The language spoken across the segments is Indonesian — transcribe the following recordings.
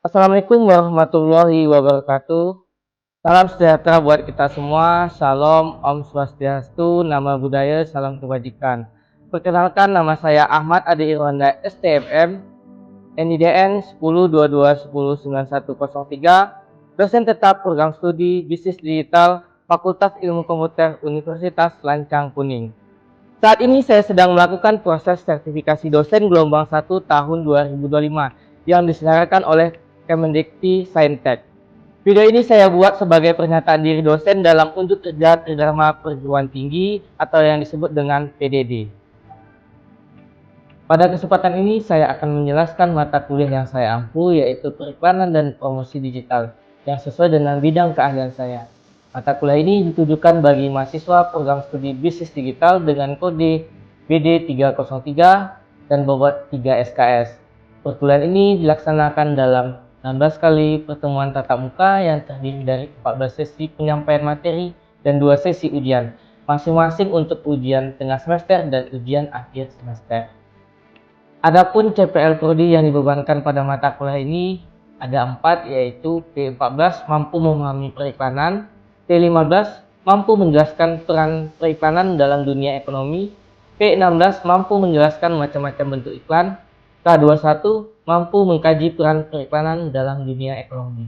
Assalamualaikum warahmatullahi wabarakatuh. Salam sejahtera buat kita semua. Shalom, Om Swastiastu, Nama Budaya, Salam Kebajikan. Perkenalkan, nama saya Ahmad Ade Irwanda STMM, NIDN 1022109103, dosen tetap program studi Bisnis Digital Fakultas Ilmu Komputer Universitas Lancang Kuning. Saat ini saya sedang melakukan proses sertifikasi dosen gelombang 1 tahun 2025 yang diselenggarakan oleh Kemendikti Saintek. Video ini saya buat sebagai pernyataan diri dosen dalam unjuk kerja Tridharma Perguruan Tinggi atau yang disebut dengan PDD. Pada kesempatan ini saya akan menjelaskan mata kuliah yang saya ampu, yaitu Periklanan dan Promosi Digital yang sesuai dengan bidang keahlian saya. Mata kuliah ini ditujukan bagi mahasiswa program studi bisnis digital dengan kode BD 303 dan bobot 3 SKS. Perkuliahan ini dilaksanakan dalam 16 kali pertemuan tatap muka yang terdiri dari 14 sesi penyampaian materi dan 2 sesi ujian, masing-masing untuk ujian tengah semester dan ujian akhir semester. Adapun CPL Prodi yang dibebankan pada mata kuliah ini ada 4, yaitu P14 mampu memahami periklanan, P15 mampu menjelaskan peran periklanan dalam dunia ekonomi, P16 mampu menjelaskan macam-macam bentuk iklan, K21 mampu mengkaji peran periklanan dalam dunia ekonomi.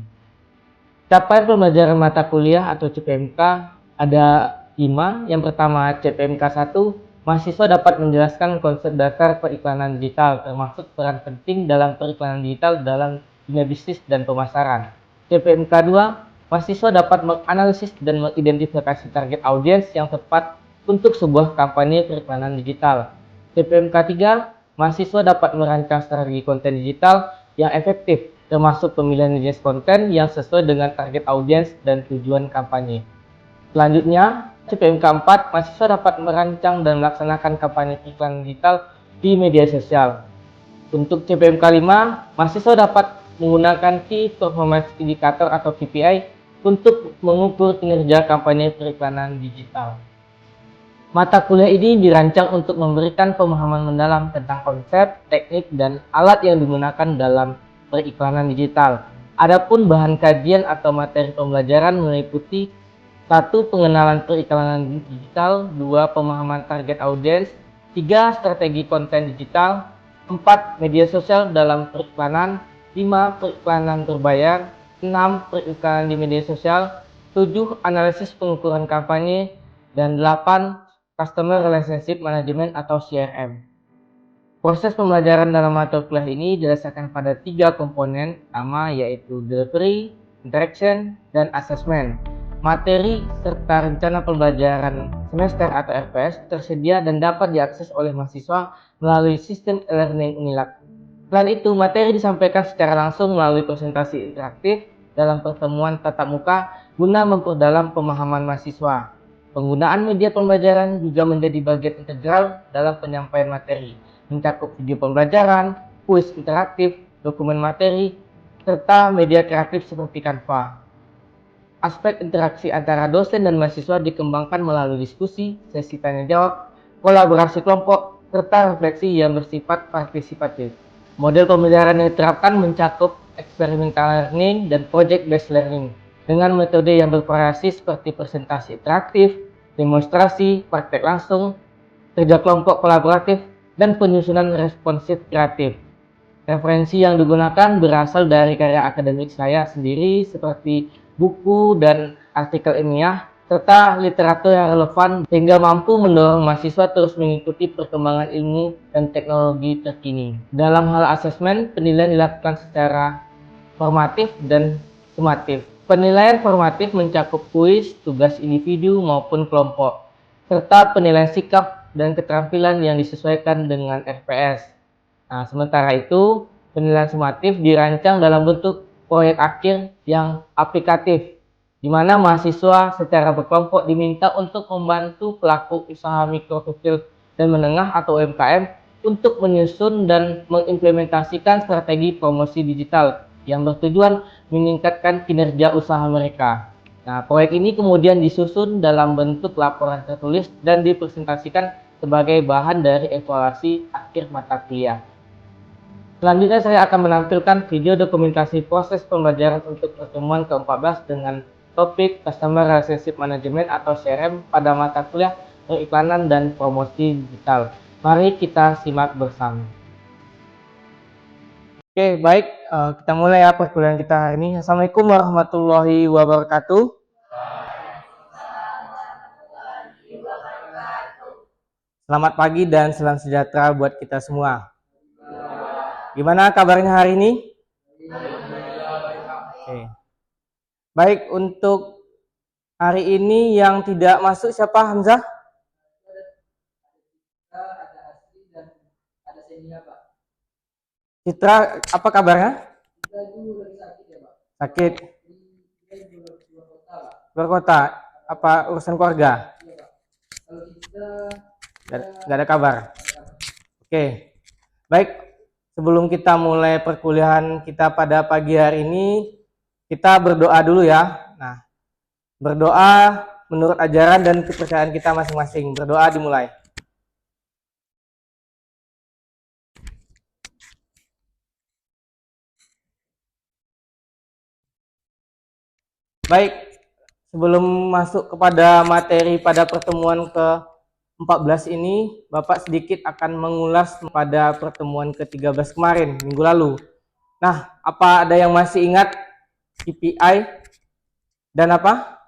Capaian pembelajaran mata kuliah atau CPMK ada 5. Yang pertama, CPMK 1, mahasiswa dapat menjelaskan konsep dasar periklanan digital termasuk peran penting dalam periklanan digital dalam dunia bisnis dan pemasaran. CPMK 2, mahasiswa dapat menganalisis dan mengidentifikasi target audiens yang tepat untuk sebuah kampanye periklanan digital. CPMK 3, mahasiswa dapat merancang strategi konten digital yang efektif, termasuk pemilihan jenis konten yang sesuai dengan target audiens dan tujuan kampanye. Selanjutnya, CPMK 4, mahasiswa dapat merancang dan melaksanakan kampanye periklanan digital di media sosial. Untuk CPMK 5, mahasiswa dapat menggunakan Key Performance Indicator atau KPI untuk mengukur kinerja kampanye periklanan digital. Mata kuliah ini dirancang untuk memberikan pemahaman mendalam tentang konsep, teknik, dan alat yang digunakan dalam periklanan digital. Adapun bahan kajian atau materi pembelajaran meliputi 1. Pengenalan periklanan digital, 2. Pemahaman target audiens, 3. Strategi konten digital, 4. Media sosial dalam periklanan, 5. Periklanan berbayar, 6. Periklanan di media sosial, 7. Analisis pengukuran kampanye, dan 8. Customer Relationship Management atau CRM. Proses pembelajaran dalam mata kuliah ini didasarkan pada 3 komponen utama, yaitu delivery, interaction, dan assessment. Materi serta rencana pembelajaran semester atau RPS tersedia dan dapat diakses oleh mahasiswa melalui sistem e-learning Unilag. Selain itu, materi disampaikan secara langsung melalui presentasi interaktif dalam pertemuan tatap muka guna memperdalam pemahaman mahasiswa. Penggunaan media pembelajaran juga menjadi bagian integral dalam penyampaian materi, mencakup video pembelajaran, kuis interaktif, dokumen materi, serta media kreatif seperti Canva. Aspek interaksi antara dosen dan mahasiswa dikembangkan melalui diskusi, sesi tanya jawab, kolaborasi kelompok, serta refleksi yang bersifat partisipatif. Model pembelajaran yang diterapkan mencakup experimental learning dan project based learning dengan metode yang bervariasi seperti presentasi interaktif, demonstrasi, praktek langsung, kerja kelompok kolaboratif, dan penyusunan responsif kreatif. Referensi yang digunakan berasal dari karya akademik saya sendiri seperti buku dan artikel ilmiah, serta literatur yang relevan sehingga mampu mendorong mahasiswa terus mengikuti perkembangan ilmu dan teknologi terkini. Dalam hal asesmen, penilaian dilakukan secara formatif dan sumatif. Penilaian formatif mencakup kuis, tugas individu maupun kelompok, serta penilaian sikap dan keterampilan yang disesuaikan dengan RPS. Sementara itu, penilaian sumatif dirancang dalam bentuk proyek akhir yang aplikatif, di mana mahasiswa secara berkelompok diminta untuk membantu pelaku usaha mikro kecil dan menengah atau UMKM untuk menyusun dan mengimplementasikan strategi promosi digital yang bertujuan meningkatkan kinerja usaha mereka. Proyek ini kemudian disusun dalam bentuk laporan tertulis dan dipresentasikan sebagai bahan dari evaluasi akhir mata kuliah. Selanjutnya saya akan menampilkan video dokumentasi proses pembelajaran untuk pertemuan ke-14 dengan topik Customer Relationship Management atau CRM pada mata kuliah periklanan dan promosi digital. Mari kita simak bersama. Oke, baik, kita mulai ya perkuliahan kita hari ini. Assalamualaikum warahmatullahi wabarakatuh. Selamat pagi dan salam sejahtera buat kita semua. Gimana kabarnya hari ini? Oke. Baik, untuk hari ini yang tidak masuk siapa, Hamzah? Citra, apa kabarnya? Sakit. Luar kota. Apa urusan keluarga? Gak ada kabar. Oke. Baik, sebelum kita mulai perkuliahan kita pada pagi hari ini, kita berdoa dulu ya. Nah, berdoa menurut ajaran dan kepercayaan kita masing-masing. Berdoa dimulai. Baik, sebelum masuk kepada materi pada pertemuan ke-14 ini, Bapak sedikit akan mengulas pada pertemuan ke-13 kemarin, minggu lalu. Nah, apa ada yang masih ingat KPI dan apa?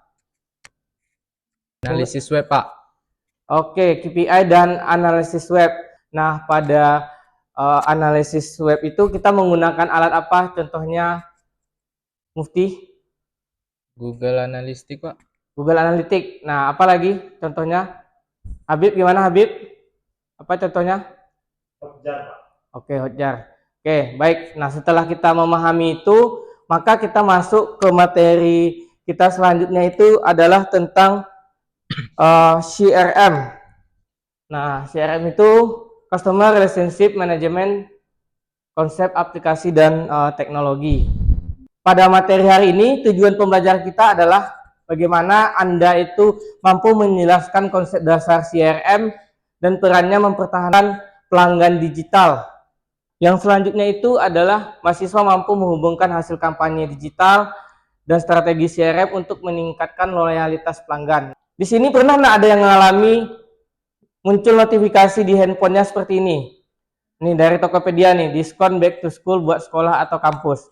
Analisis web, Pak. Oke, KPI dan analisis web. Nah, pada analisis web itu kita menggunakan alat apa? Contohnya, Mufti? Google Analytics, Pak. Google Analytics. Nah, apa lagi contohnya? Habib, gimana Habib? Apa contohnya? Hotjar, Pak. Oke, Hotjar. Oke, baik. Nah, setelah kita memahami itu, maka kita masuk ke materi kita selanjutnya itu adalah tentang CRM. Nah, CRM itu Customer Relationship Management, konsep aplikasi dan teknologi. Pada materi hari ini, tujuan pembelajaran kita adalah bagaimana Anda itu mampu menjelaskan konsep dasar CRM dan perannya mempertahankan pelanggan digital. Yang selanjutnya itu adalah mahasiswa mampu menghubungkan hasil kampanye digital dan strategi CRM untuk meningkatkan loyalitas pelanggan. Di sini pernah ada yang mengalami muncul notifikasi di handphonenya seperti ini. Ini dari Tokopedia nih, diskon back to school buat sekolah atau kampus.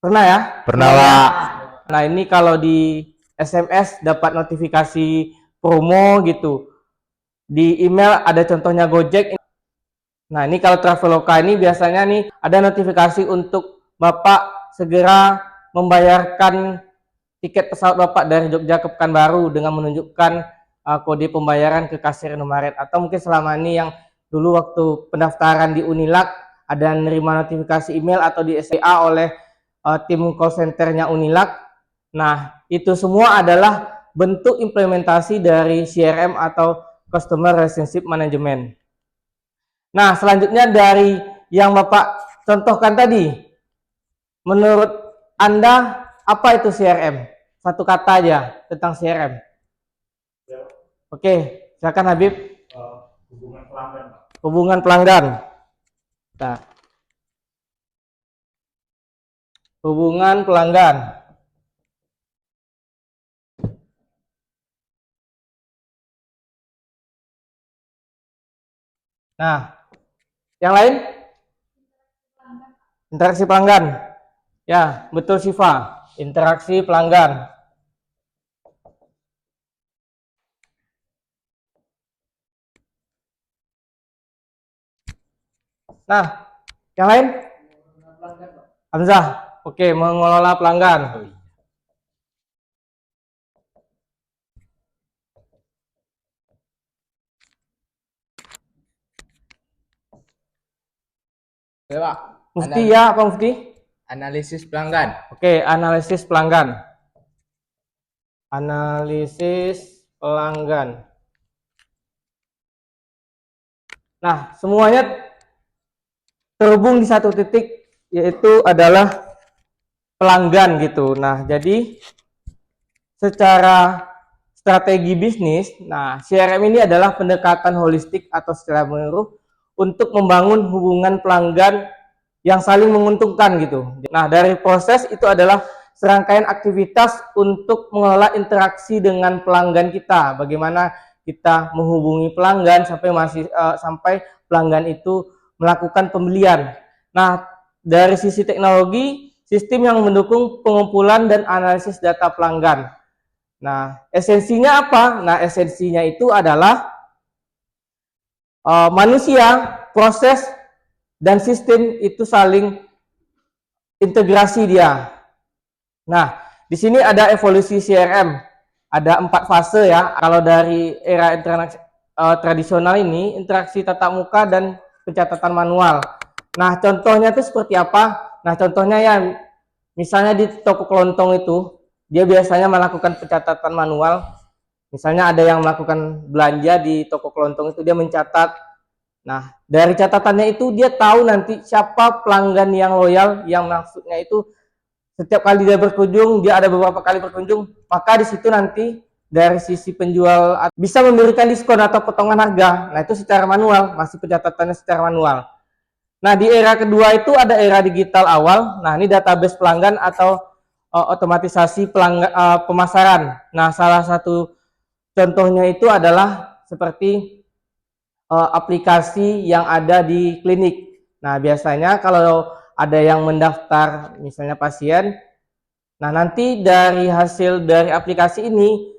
Pernah ya? Pernah, Pak. Nah, ini kalau di SMS dapat notifikasi promo gitu. Di email ada contohnya Gojek. Nah, ini kalau Traveloka ini biasanya nih ada notifikasi untuk Bapak segera membayarkan tiket pesawat Bapak dari Jogja ke Pekanbaru dengan menunjukkan kode pembayaran ke kasir Indomaret. Atau mungkin selama ini yang dulu waktu pendaftaran di Unilag ada nerima notifikasi email atau di SCA oleh tim call centernya Unilag. Nah, itu semua adalah bentuk implementasi dari CRM atau Customer Relationship Management. Nah, selanjutnya dari yang Bapak contohkan tadi, menurut Anda apa itu CRM? Satu kata aja tentang CRM. Oke, silakan Habib. Hubungan pelanggan. Hubungan pelanggan. Nah, hubungan pelanggan. Nah, yang lain? Interaksi pelanggan. Ya, betul Siva. Interaksi pelanggan. Nah, yang lain? Hamzah. Oke, mengelola pelanggan. Oke, Pak. Mufti ya, apa Mufti? Analisis pelanggan. Oke, analisis pelanggan. Analisis pelanggan. Nah, semuanya terhubung di satu titik, yaitu adalah pelanggan gitu. Nah, jadi secara strategi bisnis, nah CRM ini adalah pendekatan holistik atau secara menyeluruh untuk membangun hubungan pelanggan yang saling menguntungkan gitu. Nah, dari proses itu adalah serangkaian aktivitas untuk mengelola interaksi dengan pelanggan kita. Bagaimana kita menghubungi pelanggan sampai pelanggan itu melakukan pembelian. Nah, dari sisi teknologi, sistem yang mendukung pengumpulan dan analisis data pelanggan. Nah, esensinya apa? Nah, esensinya itu adalah manusia, proses, dan sistem itu saling integrasi dia. Nah, di sini ada evolusi CRM. Ada 4 fase ya. Kalau dari era tradisional ini, interaksi tatap muka dan pencatatan manual. Nah, contohnya itu seperti apa? Nah, contohnya ya, misalnya di toko kelontong itu, dia biasanya melakukan pencatatan manual. Misalnya ada yang melakukan belanja di toko kelontong itu, dia mencatat. Nah, dari catatannya itu dia tahu nanti siapa pelanggan yang loyal, yang maksudnya itu setiap kali dia berkunjung, dia ada beberapa kali berkunjung, maka di situ nanti dari sisi penjual bisa memberikan diskon atau potongan harga. Nah, itu secara manual, masih pencatatannya secara manual. Nah, di era kedua itu ada era digital awal. Nah, ini database pelanggan atau otomatisasi pemasaran. Nah, salah satu contohnya itu adalah seperti aplikasi yang ada di klinik. Nah, biasanya kalau ada yang mendaftar misalnya pasien, nah nanti dari hasil dari aplikasi ini,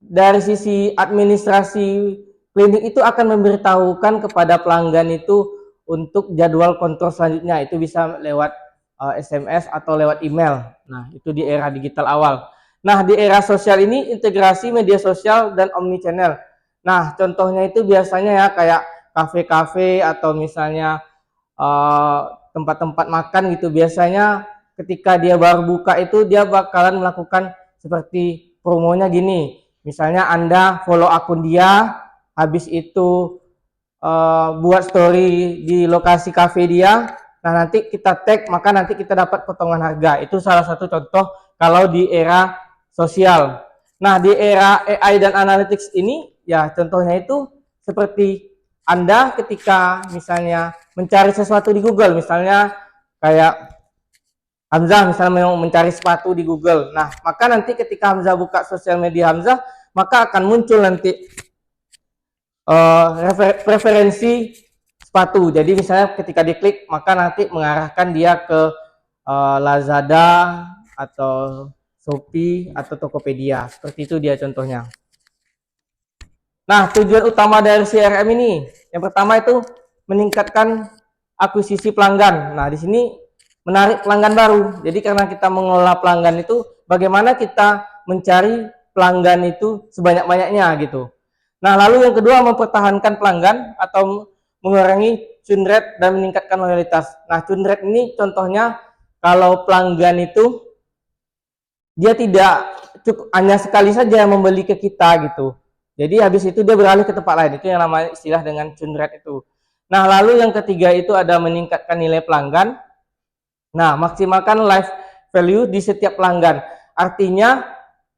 dari sisi administrasi klinik itu akan memberitahukan kepada pelanggan itu untuk jadwal kontrol selanjutnya. Itu bisa lewat SMS atau lewat email. Nah, itu di era digital awal. Nah, di era sosial ini integrasi media sosial dan omnichannel. Nah, contohnya itu biasanya ya kayak kafe-kafe atau misalnya tempat-tempat makan gitu. Biasanya ketika dia baru buka itu dia bakalan melakukan seperti promonya gini. Misalnya Anda follow akun dia, habis itu buat story di lokasi kafe dia. Nah, nanti kita tag, maka nanti kita dapat potongan harga. Itu salah satu contoh kalau di era sosial. Nah, di era AI dan analytics ini, ya contohnya itu seperti Anda ketika misalnya mencari sesuatu di Google, misalnya kayak Hamzah misalnya mau mencari sepatu di Google. Nah, maka nanti ketika Hamzah buka sosial media Hamzah, maka akan muncul nanti preferensi sepatu. Jadi misalnya ketika diklik, maka nanti mengarahkan dia ke Lazada atau Shopee atau Tokopedia. Seperti itu dia contohnya. Nah, tujuan utama dari CRM ini, yang pertama itu meningkatkan akuisisi pelanggan. Nah, di sini menarik pelanggan baru. Jadi karena kita mengelola pelanggan itu, bagaimana kita mencari pelanggan itu sebanyak-banyaknya gitu. Nah, lalu yang kedua mempertahankan pelanggan atau mengurangi churn rate dan meningkatkan loyalitas. Nah, churn rate ini contohnya kalau pelanggan itu dia tidak cukup hanya sekali saja membeli ke kita gitu. Jadi habis itu dia beralih ke tempat lain. Itu yang namanya istilah dengan churn rate itu. Nah, lalu yang ketiga itu ada meningkatkan nilai pelanggan. Nah, maksimalkan life value di setiap pelanggan. Artinya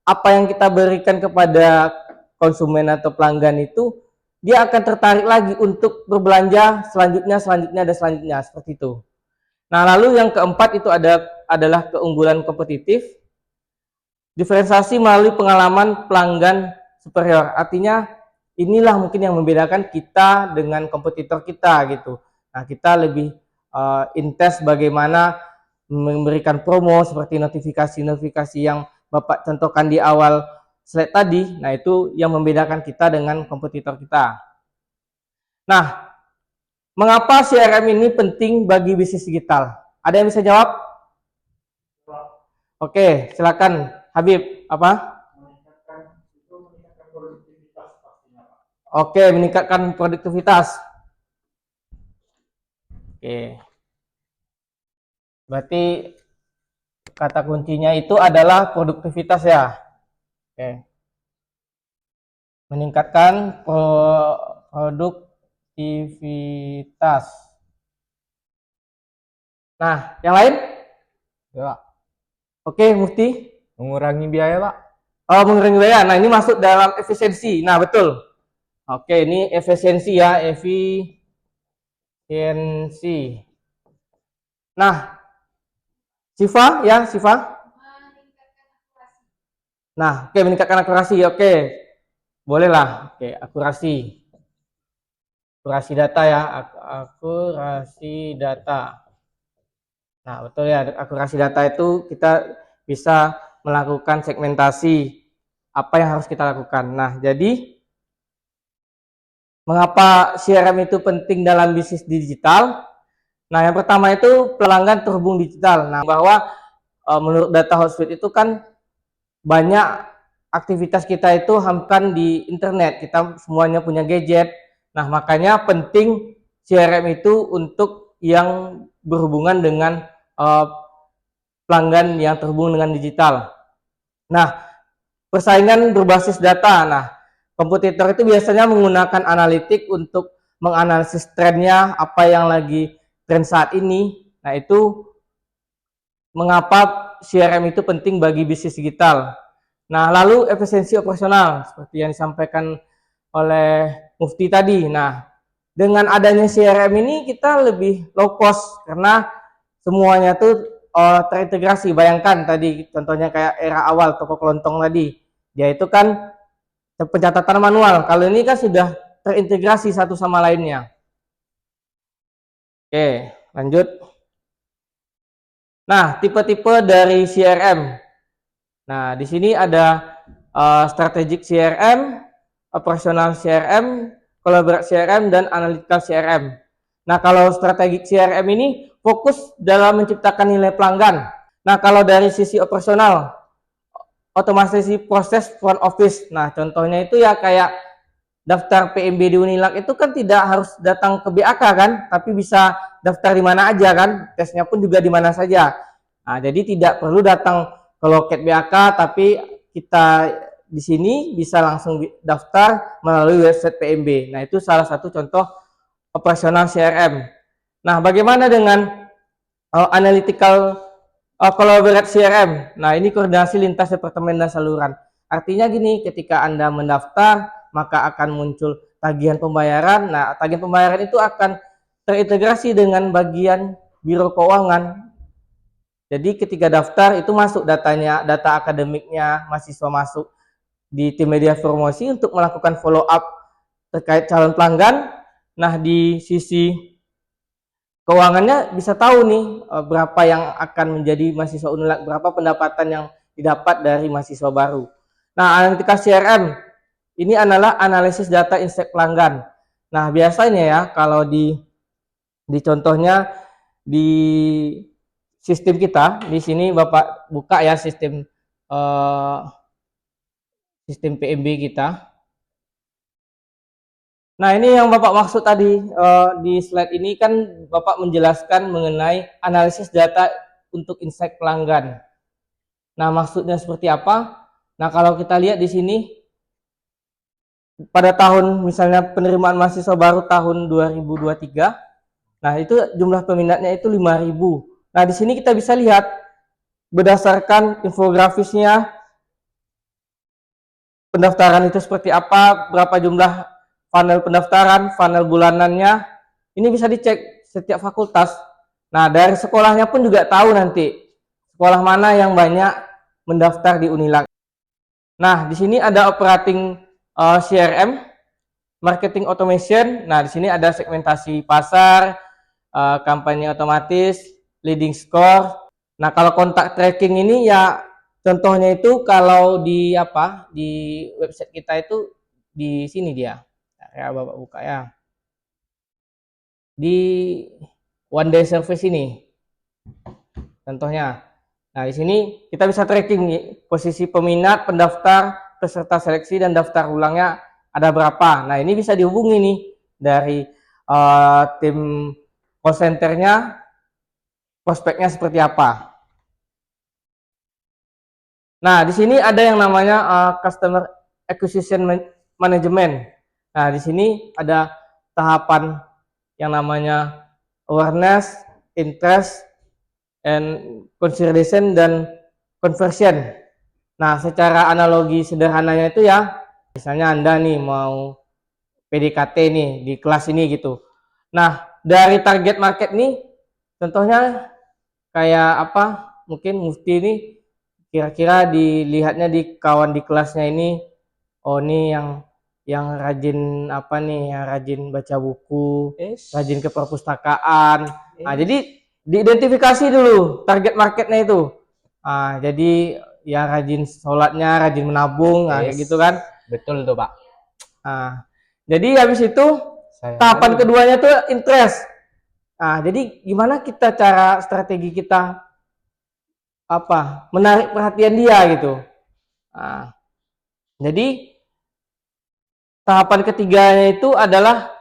apa yang kita berikan kepada konsumen atau pelanggan itu, dia akan tertarik lagi untuk berbelanja selanjutnya dan selanjutnya seperti itu. Nah, lalu yang keempat itu adalah keunggulan kompetitif. Diferensiasi melalui pengalaman pelanggan superior. Artinya inilah mungkin yang membedakan kita dengan kompetitor kita gitu. Nah, kita lebih intens bagaimana memberikan promo seperti notifikasi-notifikasi yang Bapak contohkan di awal slide tadi. Nah, itu yang membedakan kita dengan kompetitor kita. Nah, mengapa CRM ini penting bagi bisnis digital? Ada yang bisa jawab? Oke, silakan Habib. Apa? Meningkatkan produktivitas pastinya, Pak. Oke, meningkatkan produktivitas. Oke. Berarti kata kuncinya itu adalah produktivitas ya. Oke. Meningkatkan produktivitas. Nah, yang lain? Ya, Oke, Mufti. mengurangi biaya, Pak. Oh, mengurangi biaya. Nah, ini masuk dalam efisiensi. Nah, betul. Oke, ini efisiensi ya, efisiensi. Nah, Siva ya, Siva. Nah, oke, meningkatkan akurasi, oke. Bolehlah, oke, akurasi. Akurasi data ya, akurasi data. Nah, betul ya, akurasi data itu kita bisa melakukan segmentasi apa yang harus kita lakukan. Nah, jadi mengapa CRM itu penting dalam bisnis digital? Nah, yang pertama itu pelanggan terhubung digital. Nah, bahwa menurut data Hotsuite itu kan banyak aktivitas kita itu hampir di internet. Kita semuanya punya gadget. Nah, makanya penting CRM itu untuk yang berhubungan dengan pelanggan yang terhubung dengan digital. Nah, persaingan berbasis data. Nah, kompetitor itu biasanya menggunakan analitik untuk menganalisis trennya, apa yang lagi tren saat ini. Nah, itu mengapa CRM itu penting bagi bisnis digital. Nah, lalu efisiensi operasional seperti yang disampaikan oleh Mufti tadi. Nah, dengan adanya CRM ini kita lebih low cost karena semuanya tuh terintegrasi. Bayangkan tadi contohnya kayak era awal toko kelontong tadi. Dia itu kan pencatatan manual. Kalau ini kan sudah terintegrasi satu sama lainnya. Oke, lanjut. Nah, tipe-tipe dari CRM. Nah, di sini ada strategic CRM, operasional CRM, collaborative CRM, dan analytical CRM. Nah, kalau strategic CRM ini fokus dalam menciptakan nilai pelanggan. Nah, kalau dari sisi operasional, otomatisasi proses front office. Nah, contohnya itu ya kayak daftar PMB di Unilag itu kan tidak harus datang ke BAK kan, tapi bisa daftar di mana aja kan, tesnya pun juga di mana saja. Nah, jadi tidak perlu datang ke loket BAK, tapi kita di sini bisa langsung daftar melalui website PMB. Nah, itu salah satu contoh operasional CRM. Nah, bagaimana dengan analytical collaborate CRM? Nah, ini koordinasi lintas departemen dan saluran. Artinya gini, ketika Anda mendaftar, maka akan muncul tagihan pembayaran. Nah, tagihan pembayaran itu akan terintegrasi dengan bagian biro keuangan. Jadi ketika daftar itu masuk datanya, data akademiknya, mahasiswa masuk di tim media promosi untuk melakukan follow up terkait calon pelanggan. Nah, di sisi keuangannya bisa tahu nih berapa yang akan menjadi mahasiswa Unilag, berapa pendapatan yang didapat dari mahasiswa baru. Nah, analytical CRM ini adalah analisis data insight pelanggan. Nah, biasanya ya kalau di contohnya di sistem kita di sini Bapak buka ya sistem sistem PMB kita. Nah, ini yang Bapak maksud tadi di slide ini kan Bapak menjelaskan mengenai analisis data untuk insight pelanggan. Nah, maksudnya seperti apa? Nah, kalau kita lihat di sini pada tahun misalnya penerimaan mahasiswa baru tahun 2023, nah itu jumlah peminatnya itu 5.000. Nah, di sini kita bisa lihat berdasarkan infografisnya pendaftaran itu seperti apa, berapa jumlah funnel pendaftaran, funnel bulanannya. Ini bisa dicek setiap fakultas. Nah, dari sekolahnya pun juga tahu nanti sekolah mana yang banyak mendaftar di Unilag. Nah, di sini ada operating CRM, marketing automation. Nah, di sini ada segmentasi pasar, kampanye otomatis, leading score. Nah, kalau kontak tracking ini ya contohnya itu kalau di website kita itu di sini dia. Ya, Bapak buka ya. Di one day service ini. Contohnya. Nah, di sini kita bisa tracking nih, posisi peminat, pendaftar, peserta seleksi dan daftar ulangnya ada berapa. Nah, ini bisa dihubungi nih dari tim call centernya, prospeknya seperti apa. Nah, di sini ada yang namanya customer acquisition management. Nah, di sini ada tahapan yang namanya awareness, interest, and consideration dan conversion. Nah, secara analogi sederhananya itu ya, misalnya Anda nih mau PDKT nih di kelas ini gitu. Nah, dari target market nih, contohnya kayak apa? Mungkin Mufti ini kira-kira dilihatnya di kawan di kelasnya ini, oh ini yang rajin apa nih, yang rajin baca buku, rajin ke perpustakaan. Nah, jadi diidentifikasi dulu target marketnya itu. Ah, jadi ya rajin sholatnya, rajin menabung, nah, kayak gitu kan. Betul tuh, Pak. Nah, jadi habis itu Saya tahapan lagi. keduanya tuh interest. Nah, jadi gimana kita cara strategi kita apa menarik perhatian dia gitu. Nah, jadi tahapan ketiganya itu adalah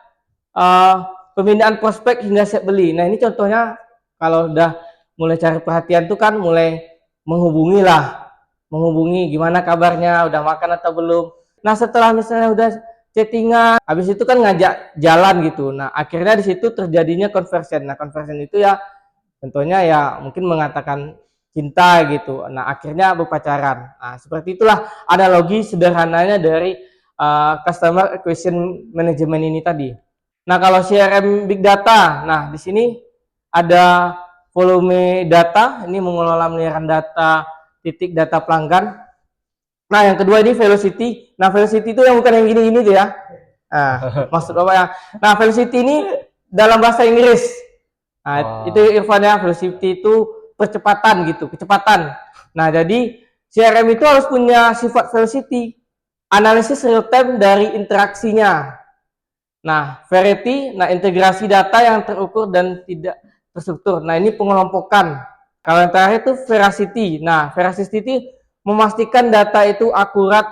pembinaan prospek hingga siap beli. Nah, ini contohnya kalau udah mulai cari perhatian tuh kan mulai menghubungi lah, menghubungi gimana kabarnya, udah makan atau belum. Nah, setelah misalnya udah chattingan, habis itu kan ngajak jalan gitu. Nah, akhirnya di situ terjadinya conversion. Nah, conversion itu ya contohnya ya mungkin mengatakan cinta gitu. Nah, akhirnya berpacaran. Nah, seperti itulah analogi sederhananya dari customer acquisition management ini tadi. Nah, kalau CRM Big Data, nah di sini ada volume data, ini mengelola miliaran data, titik data pelanggan. Nah, yang kedua ini velocity. Nah, velocity itu yang bukan yang gini-gini tuh ya. Nah, maksud apa ya? Nah, velocity ini dalam bahasa Inggris. Nah, itu Irfan ya, velocity itu percepatan gitu, kecepatan. Nah, jadi CRM itu harus punya sifat velocity, analisis real time dari interaksinya. Nah, variety, nah integrasi data yang terukur dan tidak terstruktur. Nah, ini pengelompokan. Kalau yang terakhir itu veracity. Nah, veracity itu memastikan data itu akurat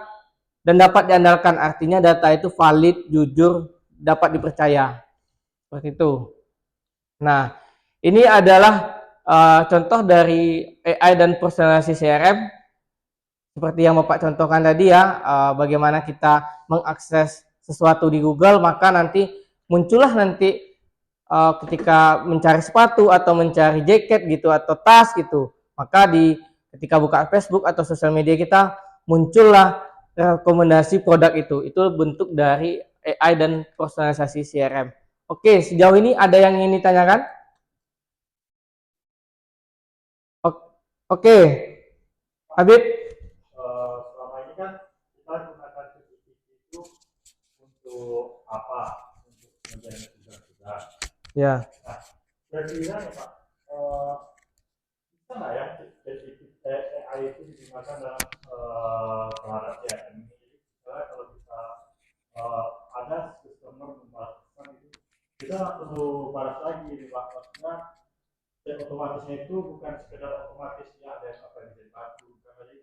dan dapat diandalkan. Artinya data itu valid, jujur, dapat dipercaya. Seperti itu. Nah, ini adalah contoh dari AI dan personalisasi CRM. Seperti yang Bapak contohkan tadi ya, bagaimana kita mengakses sesuatu di Google, maka nanti muncullah nanti ketika mencari sepatu atau mencari jaket gitu atau tas gitu, maka ketika buka Facebook atau sosial media kita muncullah rekomendasi produk itu bentuk dari AI dan personalisasi CRM. Oke, sejauh ini ada yang ingin ditanyakan? Oke, Habib. Selama ini kan kita gunakan ChatGPT itu untuk apa? Untuk menjadi tugas-tugas. Ya. Nah, kira-kira ya Pak, bisa nggak ya AI itu digunakan dalam pelanggan CRM ini? Jadi misalnya kalau kita ada customer membalaskan itu, kita nggak perlu balas lagi nih Pak. Maksudnya yang otomatisnya itu bukan sekedar otomatis ya ada yang apa yang jadi batu, jadi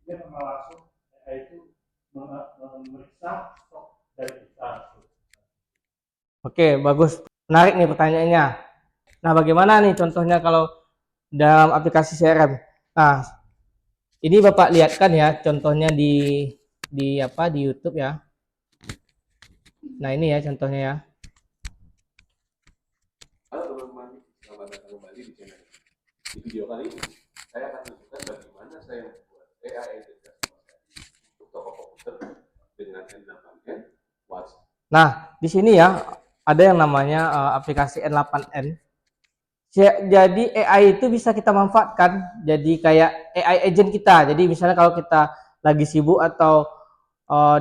dia memang langsung AI itu memeriksa stok dari kita. Oke, bagus. Menarik nih pertanyaannya. Nah, bagaimana nih contohnya kalau dalam aplikasi CRM? Nah, ini Bapak lihatkan ya contohnya di apa di YouTube ya. Nah, ini ya contohnya ya. Halo teman-teman, selamat datang kembali di channel ini. Di video kali ini, saya akan menunjukkan bagaimana saya membuat AI integrasi untuk toko komputer dengan N8N, Watch. Nah, di sini ya ada yang namanya aplikasi N8N. Jadi AI itu bisa kita manfaatkan jadi kayak AI agent kita. Jadi misalnya kalau kita lagi sibuk atau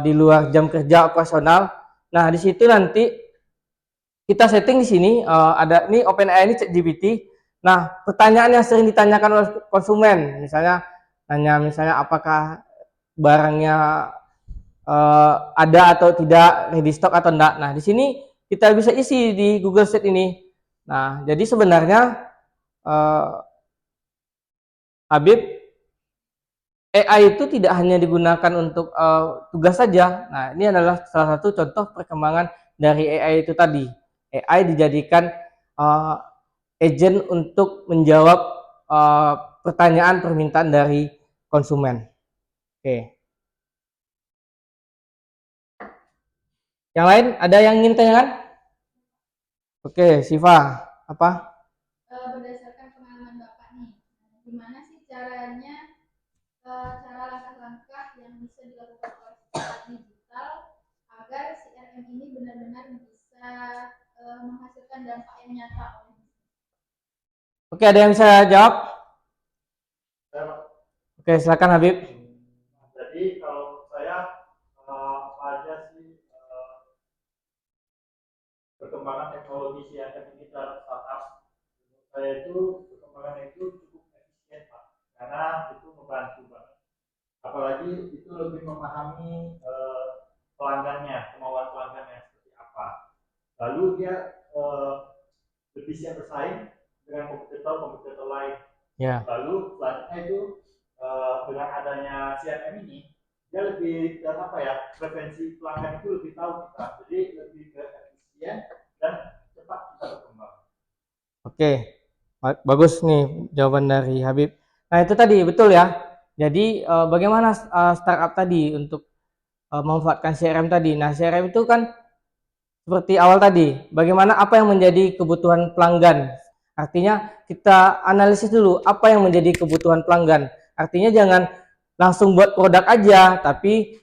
di luar jam kerja operasional, nah di situ nanti kita setting di sini ada ini OpenAI ini ChatGPT. Nah, pertanyaan yang sering ditanyakan oleh konsumen, misalnya misalnya apakah barangnya ada atau tidak, ready stock atau enggak. Nah, di sini kita bisa isi di Google Sheet ini. Nah, jadi sebenarnya Habib, AI itu tidak hanya digunakan untuk tugas saja. Nah, ini adalah salah satu contoh perkembangan dari AI itu tadi. AI dijadikan agent untuk menjawab pertanyaan permintaan dari konsumen. Oke. Yang lain ada yang ingin tanyakan? Oke, Siva, apa? Berdasarkan pengalaman Bapak nih, gimana sih caranya, cara langkah-langkah yang bisa dilakukan oleh startup digital agar CRM ini benar-benar bisa menghasilkan dampak yang nyata oleh Oke, ada yang bisa jawab? Saya, Pak. Oke, silakan Habib. Jadi kalau saya apa aja sih perkembangan teknologi CRM ini dalam startup? Menurut saya itu perkembangannya itu cukup efisien, Pak, karena itu membantu banget. Apalagi itu lebih memahami pelanggannya, kemauan pelanggannya seperti apa. Lalu dia lebih siap bersaing dengan kompetitor lain. Ya. Lalu selanjutnya itu dengan adanya CRM ini dia lebih dan apa ya, preferensi pelanggan itu lebih tahu kita, jadi lebih ke efisien dan cepat kita berkembang. Oke, bagus nih jawaban dari Habib. Nah itu tadi betul ya. Jadi bagaimana startup tadi untuk memanfaatkan CRM tadi. Nah CRM itu kan seperti awal tadi, bagaimana apa yang menjadi kebutuhan pelanggan. Artinya kita analisis dulu apa yang menjadi kebutuhan pelanggan. Artinya jangan langsung buat produk aja, tapi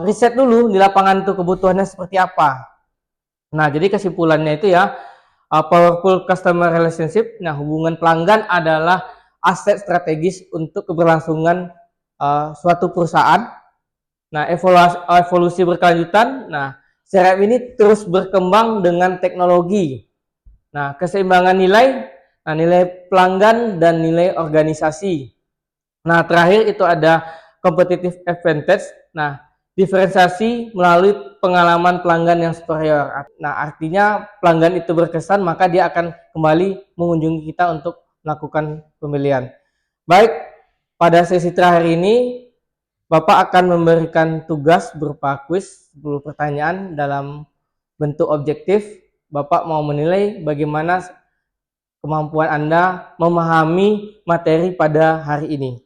riset dulu di lapangan itu kebutuhannya seperti apa. Nah, jadi kesimpulannya itu ya, powerful customer relationship. Nah, hubungan pelanggan adalah aset strategis untuk keberlangsungan suatu perusahaan. Nah, evolusi berkelanjutan. Nah, CRM ini terus berkembang dengan teknologi. Nah, keseimbangan nilai, nah nilai pelanggan dan nilai organisasi. Nah, terakhir itu ada competitive advantage. Nah, diferensiasi melalui pengalaman pelanggan yang superior. Nah, artinya pelanggan itu berkesan, maka dia akan kembali mengunjungi kita untuk melakukan pembelian. Baik, pada sesi terakhir ini, Bapak akan memberikan tugas berupa kuis 10 pertanyaan dalam bentuk objektif. Bapak mau menilai bagaimana kemampuan Anda memahami materi pada hari ini.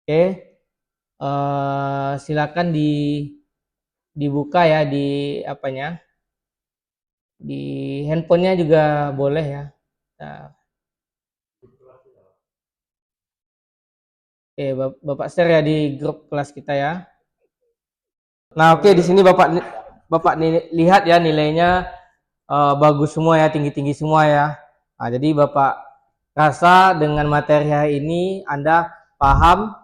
Oke, silakan dibuka ya di apanya, di handphonenya juga boleh ya. Nah, oke, Bapak share ya di grup kelas kita ya. Nah, oke, di sini Bapak lihat ya nilainya bagus semua ya, tinggi-tinggi semua ya. Nah, jadi Bapak rasa dengan materi hari ini Anda paham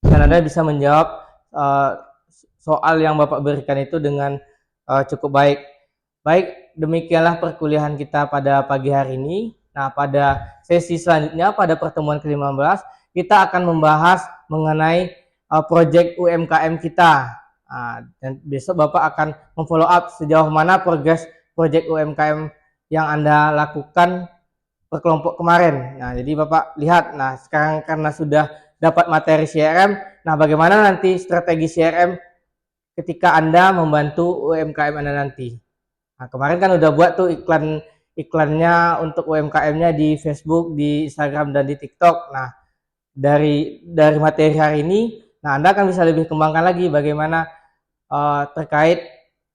dan Anda bisa menjawab soal yang Bapak berikan itu dengan cukup baik. Baik, demikianlah perkuliahan kita pada pagi hari ini. Nah, pada sesi selanjutnya, pada pertemuan ke-15, kita akan membahas mengenai proyek UMKM kita. Nah, dan besok Bapak akan memfollow up sejauh mana progres proyek UMKM yang Anda lakukan per kelompok kemarin. Nah, jadi Bapak lihat, nah sekarang karena sudah dapat materi CRM, nah bagaimana nanti strategi CRM ketika Anda membantu UMKM Anda nanti. Nah, kemarin kan udah buat tuh iklannya untuk UMKM-nya di Facebook, di Instagram, dan di TikTok. Nah, dari materi hari ini, nah Anda akan bisa lebih kembangkan lagi bagaimana terkait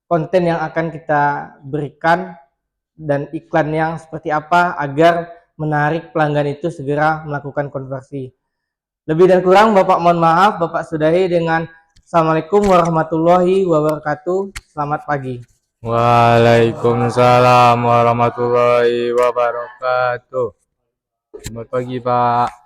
konten yang akan kita berikan dan iklan yang seperti apa agar menarik pelanggan itu segera melakukan konversi. Lebih dan kurang Bapak mohon maaf, Bapak sudahi dengan Assalamualaikum warahmatullahi wabarakatuh. Selamat pagi. Waalaikumsalam warahmatullahi wabarakatuh. Selamat pagi, Pak.